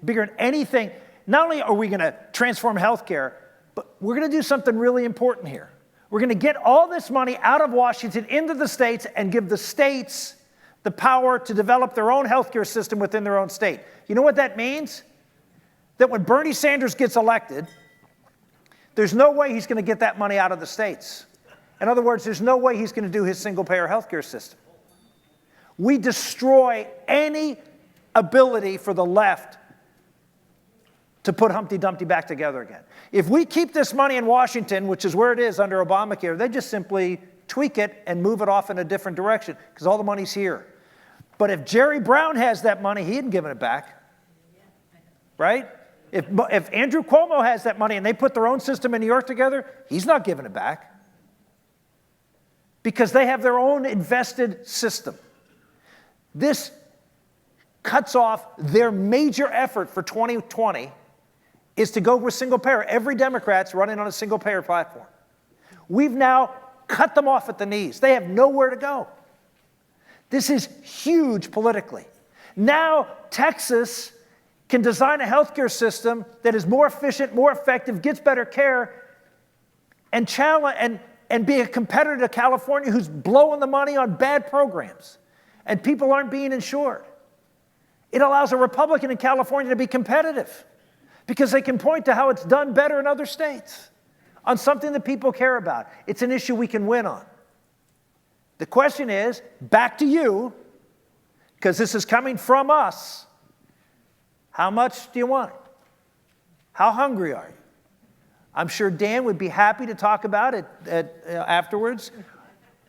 Bigger than anything. Not only are we going to transform healthcare, but we're going to do something really important here. We're going to get all this money out of Washington into the states and give the states the power to develop their own healthcare system within their own state. You know what that means? That when Bernie Sanders gets elected, there's no way he's going to get that money out of the states. In other words, there's no way he's going to do his single-payer healthcare system. We destroy any ability for the left to put Humpty Dumpty back together again. If we keep this money in Washington, which is where it is under Obamacare, they just simply tweak it and move it off in a different direction because all the money's here. But if Jerry Brown has that money, he hadn't given it back, right? If Andrew Cuomo has that money and they put their own system in New York together, he's not giving it back because they have their own invested system. This cuts off their major effort for 2020 is to go with single payer. Every Democrat's running on a single payer platform. We've now cut them off at the knees. They have nowhere to go. This is huge politically. Now Texas can design a healthcare system that is more efficient, more effective, gets better care, and challenge and be a competitor to California who's blowing the money on bad programs, and people aren't being insured. It allows a Republican in California to be competitive because they can point to how it's done better in other states on something that people care about. It's an issue we can win on. The question is, back to you, because this is coming from us. How much do you want? How hungry are you? I'm sure Dan would be happy to talk about it afterwards,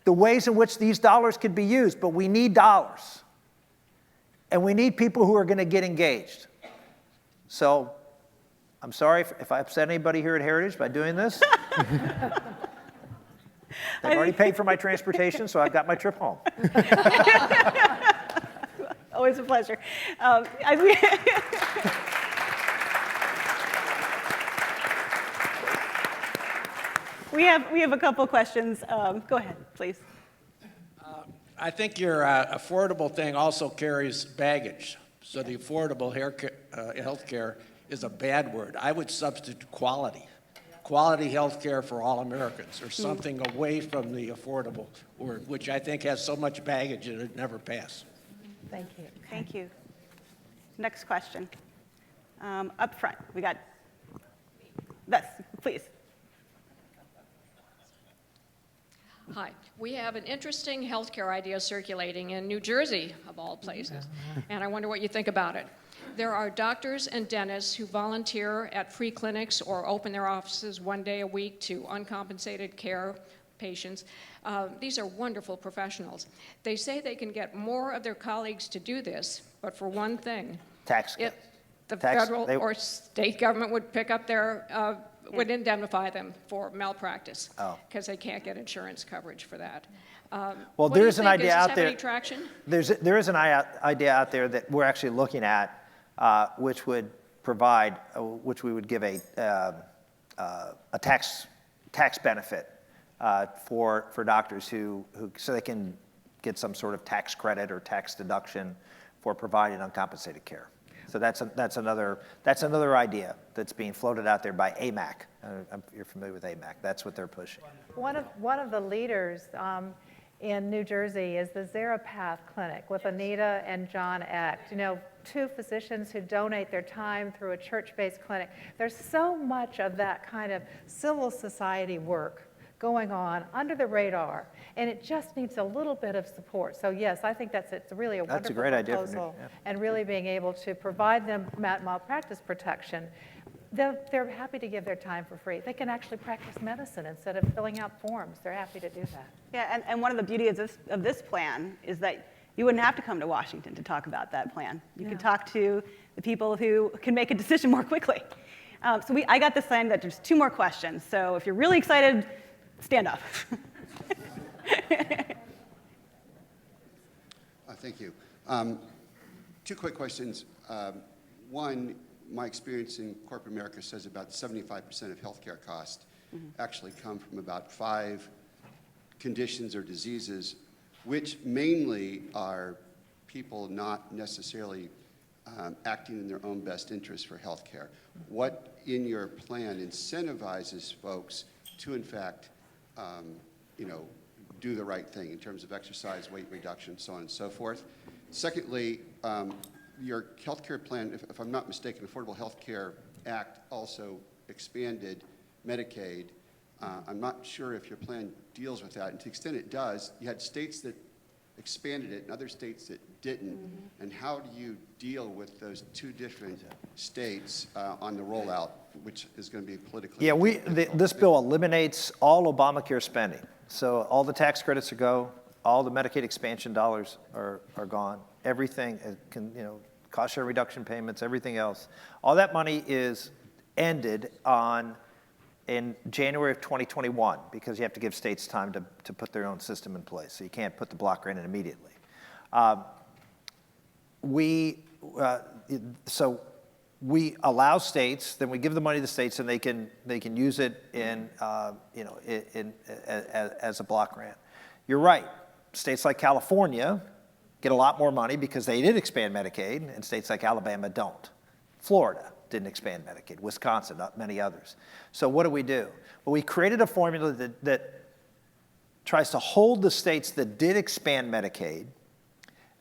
the ways in which these dollars could be used, but we need dollars. And we need people who are going to get engaged. So I'm sorry if I upset anybody here at Heritage by doing this. They've already paid for my transportation, so I've got my trip home. Always a pleasure. We have a couple questions. Go ahead, please. I think your affordable thing also carries baggage. So the affordable health care is a bad word. I would substitute quality. Quality health care for all Americans, or something away from the affordable word, which I think has so much baggage that it never pass. Thank you. Thank you. Next question. Up front, we got this, please. Hi. We have an interesting healthcare idea circulating in New Jersey, of all places, and I wonder what you think about it. There are doctors and dentists who volunteer at free clinics or open their offices one day a week to uncompensated care patients. These are wonderful professionals. They say they can get more of their colleagues to do this, but for one thing, Tax. if the federal or state government would pick up their would indemnify them for malpractice because they can't get insurance coverage for that. Well, there is an idea out there. Any traction? There is an idea out there that we're actually looking at, which would provide, which we would give a tax benefit for doctors who so they can get some sort of tax credit or tax deduction for providing uncompensated care. So that's another idea that's being floated out there by AMAC. You're familiar with AMAC? That's what they're pushing. One of the leaders in New Jersey is the Zerapath Clinic with Anita and John Echt. You know, 2 physicians who donate their time through a church-based clinic. There's so much of that kind of civil society work going on under the radar, and it just needs a little bit of support. So yes, I think it's really a That's a wonderful great idea for proposal, yeah. and really being able to provide them malpractice protection. They're happy to give their time for free. They can actually practice medicine instead of filling out forms. They're happy to do that. Yeah, and one of the beauties of this plan is that you wouldn't have to come to Washington to talk about that plan. You could talk to the people who can make a decision more quickly. I got this sign that there's 2 more questions. So if you're really excited, stand up. Thank you. 2 quick questions. One, my experience in corporate America says about 75% of healthcare costs actually come from about 5 conditions or diseases, which mainly are people not necessarily acting in their own best interest for healthcare. What in your plan incentivizes folks to, in fact, do the right thing in terms of exercise, weight reduction, so on and so forth? Secondly, your healthcare plan, if I'm not mistaken, Affordable Health Care Act also expanded Medicaid. I'm not sure if your plan deals with that. And to the extent it does, you had states that expanded it and other states that didn't. And how do you deal with those 2 different states on the rollout, which is going to be politically difficult? This bill eliminates all Obamacare spending. So all the tax credits are go, all the Medicaid expansion dollars are gone. Everything, cost share reduction payments, everything else. All that money is ended in January of 2021 because you have to give states time to put their own system in place. So you can't put the block grant in immediately. So we allow states, then we give the money to the states, and they can use it as a block grant. You're right. States like California get a lot more money because they did expand Medicaid, and states like Alabama don't. Florida didn't expand Medicaid. Wisconsin, not many others. So what do? Well, we created a formula that tries to hold the states that did expand Medicaid.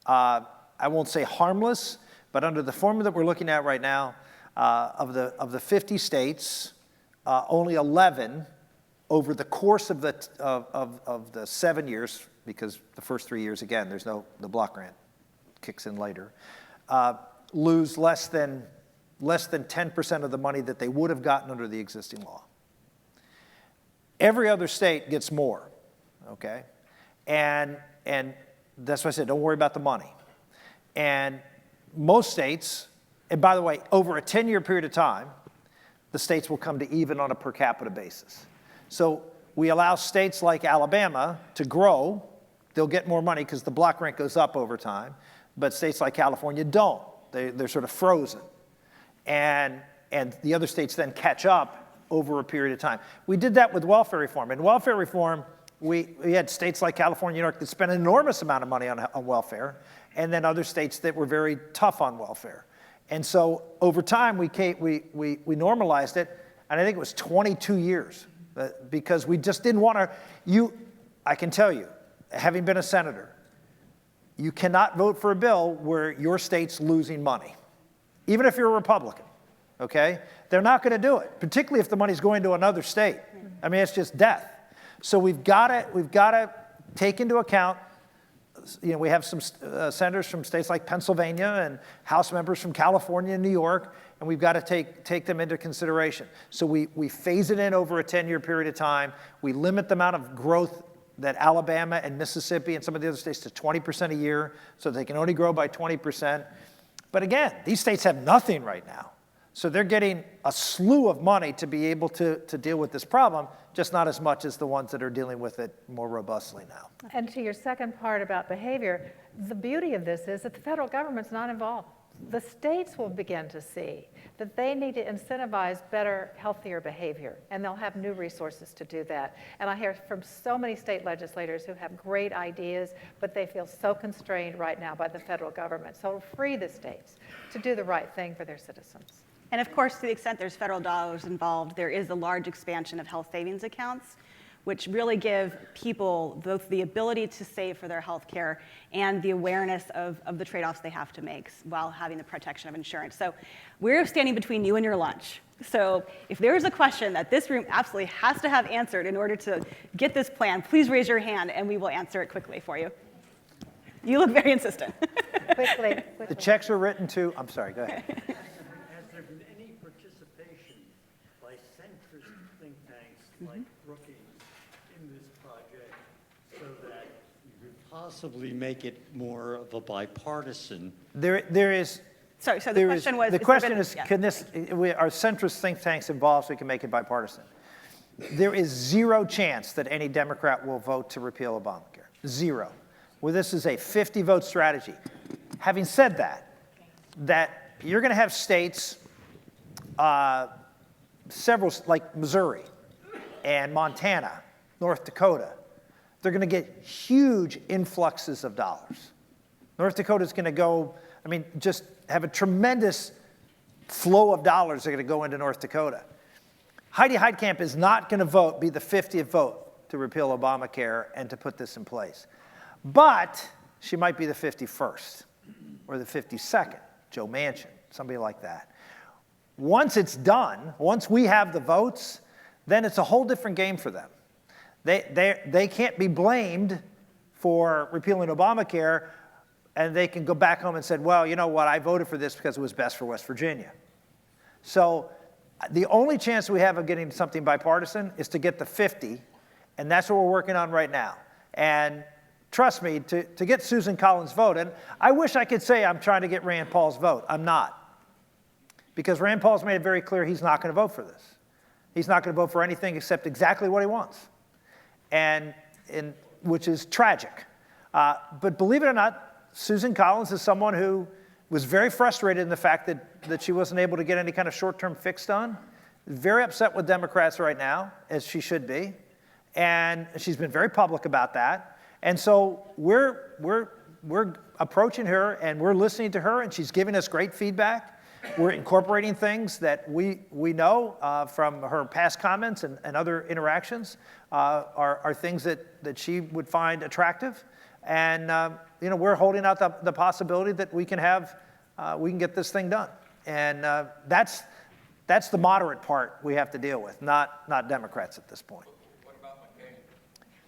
I won't say harmless, but under the formula that we're looking at right now, of the 50 states, only 11 over the course of the 7 years, because the first 3 years, again, the block grant kicks in later, lose less than 10% of the money that they would have gotten under the existing law. Every other state gets more, okay? And that's why I said, don't worry about the money. And most states, and by the way, over a 10-year period of time, the states will come to even on a per capita basis. So we allow states like Alabama to grow. They'll get more money because the block grant goes up over time. But states like California don't. They're sort of frozen. And the other states then catch up over a period of time. We did that with welfare reform. In welfare reform, we had states like California, New York that spent an enormous amount of money on welfare, and then other states that were very tough on welfare. And so over time, we normalized it, and I think it was 22 years, because we just didn't want to. I can tell you, having been a senator, you cannot vote for a bill where your state's losing money, even if you're a Republican, okay? They're not going to do it, particularly if the money's going to another state. I mean, it's just death. So we've got to take into account, we have some senators from states like Pennsylvania and House members from California and New York, and we've got to take them into consideration. So we phase it in over a 10-year period of time. We limit the amount of growth that Alabama and Mississippi and some of the other states to 20% a year, so they can only grow by 20%. But again, these states have nothing right now. So they're getting a slew of money to be able to deal with this problem, just not as much as the ones that are dealing with it more robustly now. And to your second part about behavior, the beauty of this is that the federal government's not involved. The states will begin to see that they need to incentivize better, healthier behavior, and they'll have new resources to do that. And I hear from so many state legislators who have great ideas, but they feel so constrained right now by the federal government. So it'll free the states to do the right thing for their citizens. And of course, to the extent there's federal dollars involved, there is a large expansion of health savings accounts, which really give people both the ability to save for their health care and the awareness of the trade-offs they have to make while having the protection of insurance. So we're standing between you and your lunch. So if there is a question that this room absolutely has to have answered in order to get this plan, please raise your hand and we will answer it quickly for you. You look very insistent. Quickly. The checks are written to, I'm sorry, go ahead. Has there been any participation by centrist think tanks like Brookings in this project so that you could possibly make it more of a bipartisan? There is. Sorry, so the question was. The question is, yeah. can this, are centrist think tanks involved so we can make it bipartisan? There is zero chance that any Democrat will vote to repeal Obamacare. Zero. Well, this is a 50-vote strategy. Having said that you're going to have states, several, like Missouri and Montana, North Dakota, they're going to get huge influxes of dollars. North Dakota's going to go, I mean, just have a tremendous flow of dollars that are going to go into North Dakota. Heidi Heitkamp is not going to be the 50th vote to repeal Obamacare and to put this in place. But she might be the 51st or the 52nd, Joe Manchin, somebody like that. Once it's done, once we have the votes, then it's a whole different game for them. They can't be blamed for repealing Obamacare, and they can go back home and say, well, you know what, I voted for this because it was best for West Virginia. So the only chance we have of getting something bipartisan is to get the 50, and that's what we're working on right now. And trust me, to get Susan Collins' vote, and I wish I could say I'm trying to get Rand Paul's vote. I'm not. Because Rand Paul's made it very clear he's not going to vote for this. He's not going to vote for anything except exactly what he wants, which is tragic. But believe it or not, Susan Collins is someone who was very frustrated in the fact that she wasn't able to get any kind of short-term fix done. Very upset with Democrats right now, as she should be. And she's been very public about that. And so we're approaching her and we're listening to her, and she's giving us great feedback. We're incorporating things that we know from her past comments and other interactions are things that she would find attractive. And we're holding out the possibility that we can get this thing done. And that's the moderate part we have to deal with, not Democrats at this point. What about McCain? Is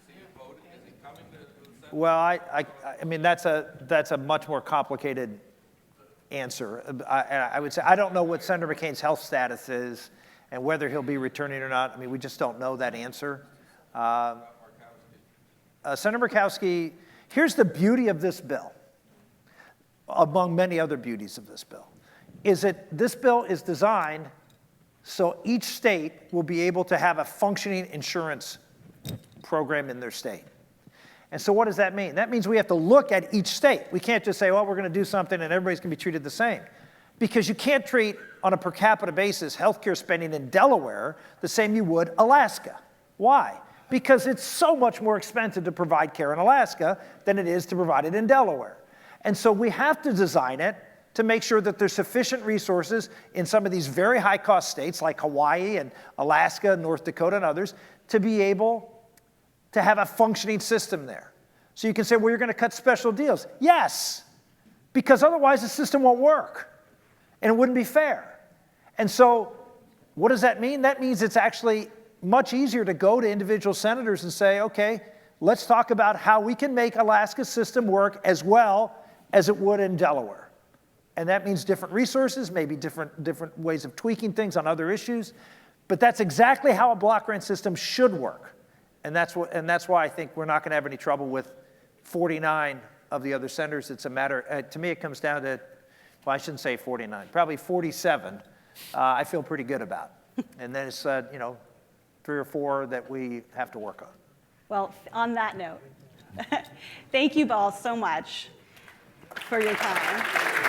he voted? Is he coming to the Senate? Well, I mean, that's a much more complicated answer. I would say I don't know what Senator McCain's health status is and whether he'll be returning or not. I mean, we just don't know that answer. Senator Murkowski, here's the beauty of this bill, among many other beauties of this bill, is that this bill is designed so each state will be able to have a functioning insurance program in their state. And so what does that mean? That means we have to look at each state. We can't just say, well, we're going to do something and everybody's going to be treated the same. Because you can't treat, on a per capita basis, healthcare spending in Delaware the same you would Alaska. Why? Because it's so much more expensive to provide care in Alaska than it is to provide it in Delaware. And so we have to design it to make sure that there's sufficient resources in some of these very high-cost states like Hawaii and Alaska, North Dakota, and others to be able to have a functioning system there. So you can say, well, you're going to cut special deals. Yes, because otherwise the system won't work, and it wouldn't be fair. And so what does that mean? That means it's actually much easier to go to individual senators and say, okay, let's talk about how we can make Alaska's system work as well as it would in Delaware. And that means different resources, maybe different ways of tweaking things on other issues. But that's exactly how a block grant system should work. And that's why I think we're not going to have any trouble with 49 of the other senators. It's a matter, to me, it comes down to, well, I shouldn't say 49, probably 47. I feel pretty good about. And then it's 3 or 4 that we have to work on. Well, on that note, thank you all so much for your time.